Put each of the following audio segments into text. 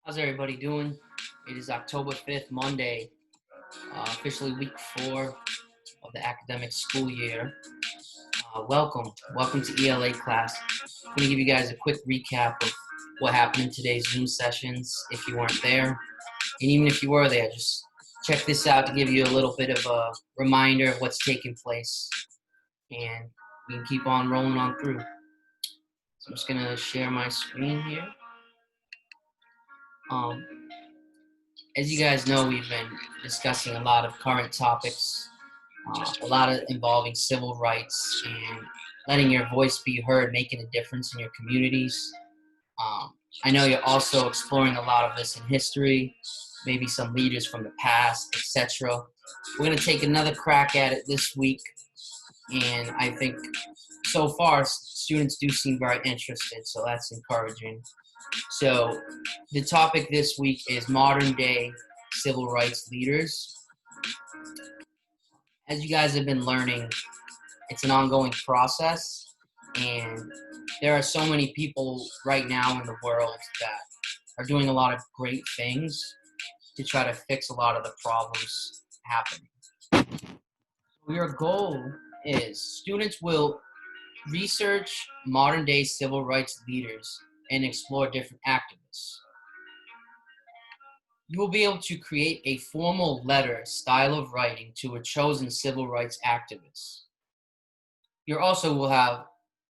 How's everybody doing? It is October 5th, Monday, officially week 4 of the academic school year. Welcome to ELA class. I'm going to give you guys a quick recap of what happened in today's Zoom sessions if you weren't there. And even if you were there, just check this out to give you a little bit of a reminder of what's taking place. And we can keep on rolling on through. So I'm just going to share my screen here. As you guys know, we've been discussing a lot of current topics, a lot of involving civil rights and letting your voice be heard, making a difference in your communities. I know you're also exploring a lot of this in history, maybe some leaders from the past, etc. We're going to take another crack at it this week, and I think so far students do seem very interested, so that's encouraging. So the topic this week is modern day civil rights leaders. As you guys have been learning, it's an ongoing process, and there are so many people right now in the world that are doing a lot of great things to try to fix a lot of the problems happening. Your goal is students will research modern day civil rights leaders and explore different activists. You will be able to create a formal letter style of writing to a chosen civil rights activist. You also will have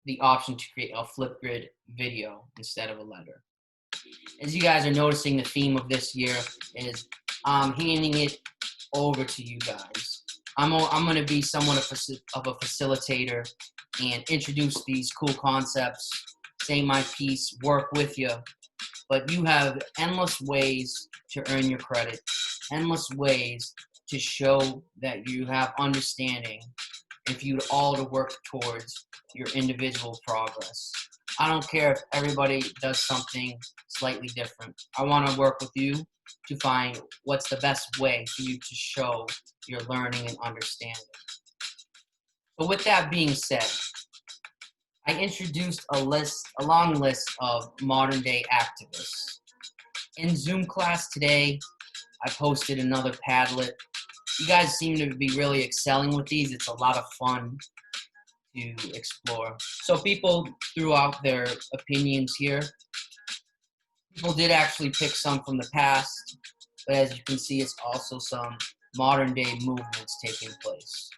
the option to create a Flipgrid video instead of a letter. As you guys are noticing, the theme of this year is I'm handing it over to you guys. I'm going to be somewhat of a facilitator and introduce these cool concepts, say my piece, work with you. But you have endless ways to earn your credit, endless ways to show that you have understanding if you all to work towards your individual progress. I don't care if everybody does something slightly different. I want to work with you to find what's the best way for you to show your learning and understanding. But with that being said, I introduced a long list of modern day activists. In Zoom class today, I posted another Padlet. You guys seem to be really excelling with these. It's a lot of fun to explore. So people threw out their opinions here. People did actually pick some from the past, but as you can see, it's also some modern day movements taking place.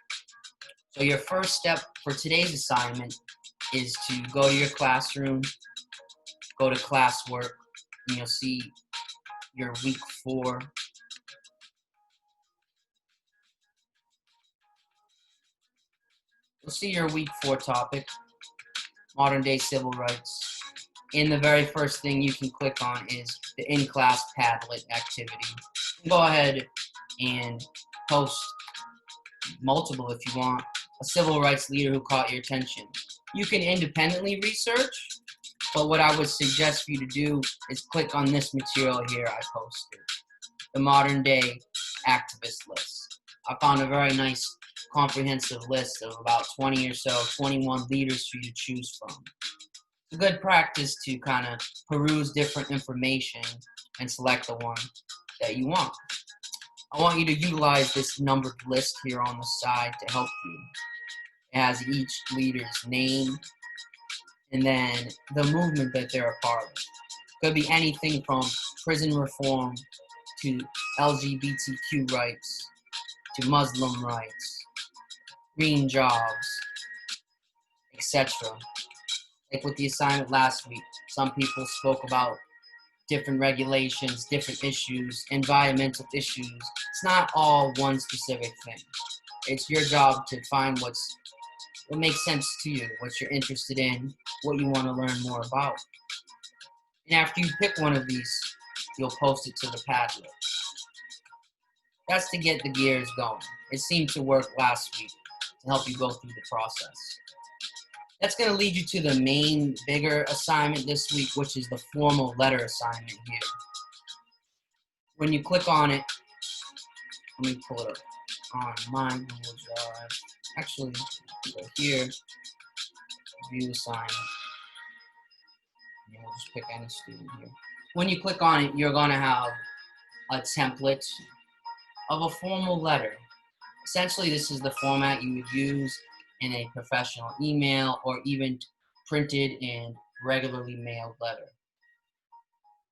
So your first step for today's assignment is to go to your classroom, go to classwork, and you'll see your week 4. You'll see your week 4 topic, modern day civil rights. And the very first thing you can click on is the in-class Padlet activity. Go ahead and post multiple if you want. A civil rights leader who caught your attention. You can independently research, but what I would suggest for you to do is click on this material here I posted, the modern day activist list. I found a very nice comprehensive list of about 20 or so, 21 leaders for you to choose from. It's a good practice to kind of peruse different information and select the one that you want. I want you to utilize this numbered list here on the side to help you. It has each leader's name and then the movement that they're a part of. Could be anything from prison reform to LGBTQ rights to Muslim rights, green jobs, etc. Like with the assignment last week, some people spoke about different regulations, different issues, environmental issues. It's not all one specific thing. It's your job to find what makes sense to you, what you're interested in, what you want to learn more about. And after you pick one of these, you'll post it to the Padlet. That's to get the gears going. It seemed to work last week to help you go through the process. That's going to lead you to the main, bigger assignment this week, which is the formal letter assignment here. When you click on it, let me pull it up on my Google Drive. Actually, go here, view assignment. And we'll just pick any student here. When you click on it, you're going to have a template of a formal letter. Essentially, this is the format you would use in a professional email or even printed and regularly mailed letter.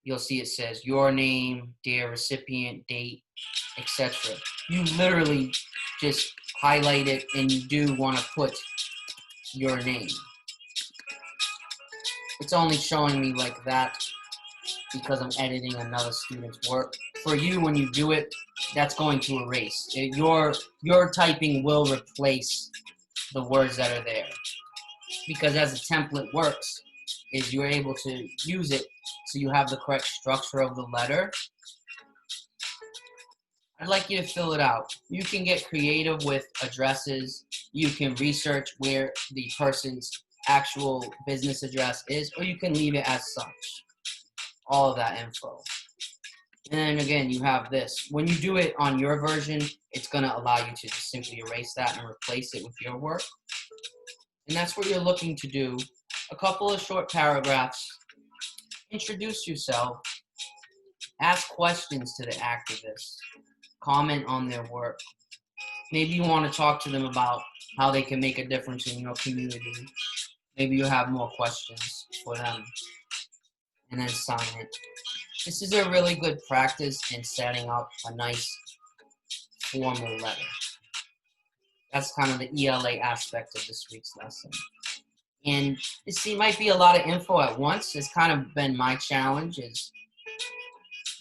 You'll see it says your name, dear recipient, date, etc. You literally just highlight it, and you do want to put your name. It's only showing me like that because I'm editing another student's work. For you, when you do it, that's going to erase. Your typing will replace the words that are there. Because as a template works, is you're able to use it so you have the correct structure of the letter. I'd like you to fill it out. You can get creative with addresses. You can research where the person's actual business address is, or you can leave it as such. All of that info. And then again, you have this. When you do it on your version, it's going to allow you to just simply erase that and replace it with your work. And that's what you're looking to do. A couple of short paragraphs. Introduce yourself. Ask questions to the activists. Comment on their work. Maybe you want to talk to them about how they can make a difference in your community. Maybe you have more questions for them. And then sign it. This is a really good practice in setting up a nice formal letter. That's kind of the ELA aspect of this week's lesson. And this might be a lot of info at once. It's kind of been my challenge is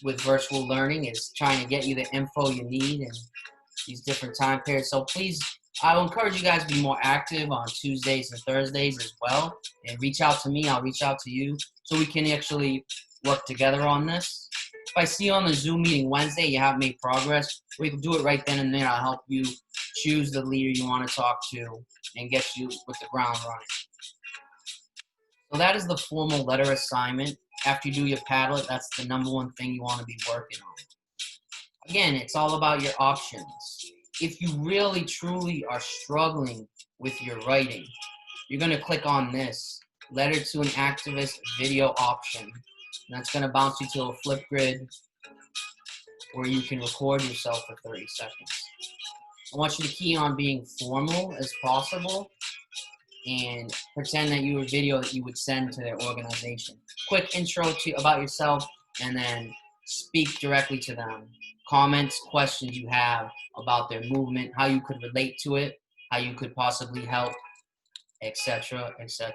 with virtual learning is trying to get you the info you need in these different time periods. So please, I will encourage you guys to be more active on Tuesdays and Thursdays as well. And reach out to me, I'll reach out to you so we can actually work together on this. If I see you on the Zoom meeting Wednesday, you have made progress, we can do it right then and there. I'll help you choose the leader you want to talk to and get you with the ground running. So that is the formal letter assignment. After you do your Padlet, that's the #1 thing you want to be working on. Again, it's all about your options. If you really, truly are struggling with your writing, you're going to click on this, Letter to an Activist video option. And that's going to bounce you to a Flipgrid where you can record yourself for 30 seconds. I want you to key on being formal as possible and pretend that you were a video that you would send to their organization. Quick intro about yourself, and then speak directly to them. Comments, questions you have about their movement, how you could relate to it, how you could possibly help, etc., etc.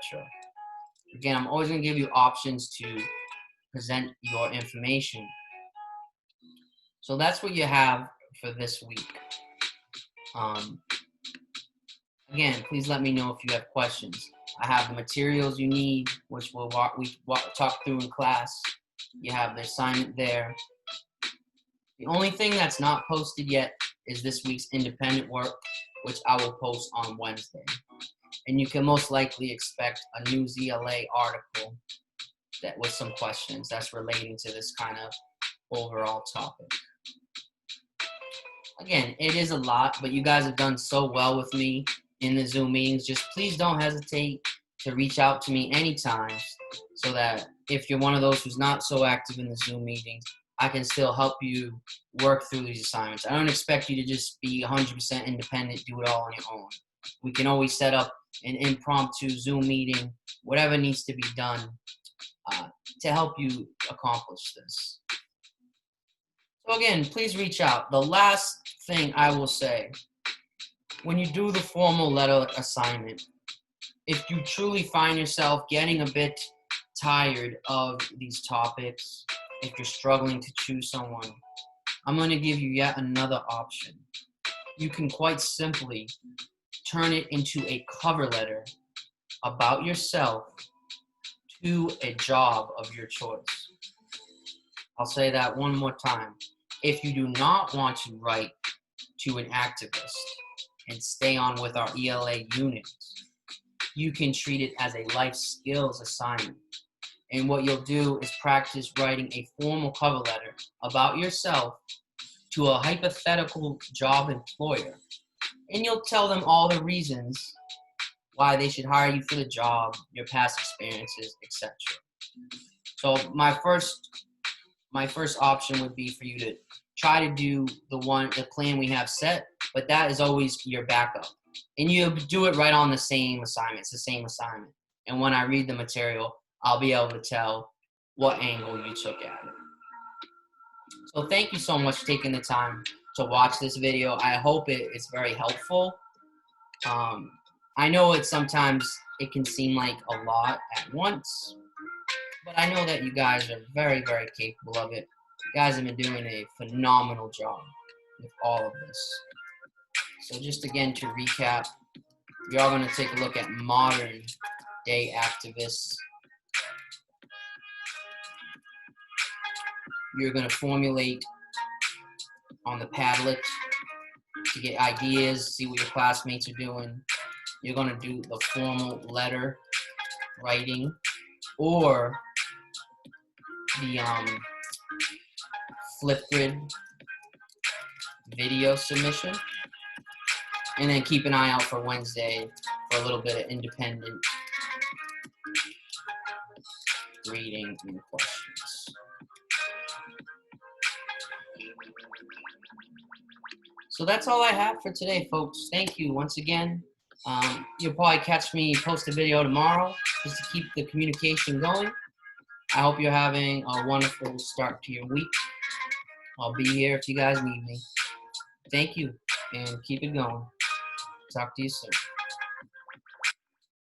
Again, I'm always going to give you options to present your information. So that's what you have for this week. Again, please let me know if you have questions. I have the materials you need, which we talk through in class. You have the assignment there. The only thing that's not posted yet is this week's independent work, which I will post on Wednesday. And you can most likely expect a new ELA article that with some questions that's relating to this kind of overall topic. Again, it is a lot, but you guys have done so well with me in the Zoom meetings. Just please don't hesitate to reach out to me anytime so that if you're one of those who's not so active in the Zoom meetings, I can still help you work through these assignments. I don't expect you to just be 100% independent, do it all on your own. We can always set up an impromptu Zoom meeting, whatever needs to be done to help you accomplish this. So again, please reach out. The last thing I will say, when you do the formal letter assignment, if you truly find yourself getting a bit tired of these topics, if you're struggling to choose someone, I'm going to give you yet another option. You can quite simply turn it into a cover letter about yourself to a job of your choice. I'll say that one more time. If you do not want to write to an activist and stay on with our ELA units, you can treat it as a life skills assignment. And what you'll do is practice writing a formal cover letter about yourself to a hypothetical job employer. And you'll tell them all the reasons why they should hire you for the job, your past experiences, etc. So my first option would be for you to try to do the plan we have set, but that is always your backup. And you do it right on the same assignment. It's the same assignment. And when I read the material, I'll be able to tell what angle you took at it. So thank you so much for taking the time to watch this video. I hope it's very helpful. I know sometimes it can seem like a lot at once, but I know that you guys are very, very capable of it. You guys have been doing a phenomenal job with all of this. So just again to recap, we are going to take a look at modern day activists. You're going to formulate on the Padlet to get ideas, see what your classmates are doing. You're going to do the formal letter writing or the Flipgrid video submission. And then keep an eye out for Wednesday for a little bit of independent reading and questions. So that's all I have for today, folks. Thank you once again. You'll probably catch me post a video tomorrow just to keep the communication going. I hope you're having a wonderful start to your week. I'll be here if you guys need me. Thank you, and keep it going. Talk to you soon.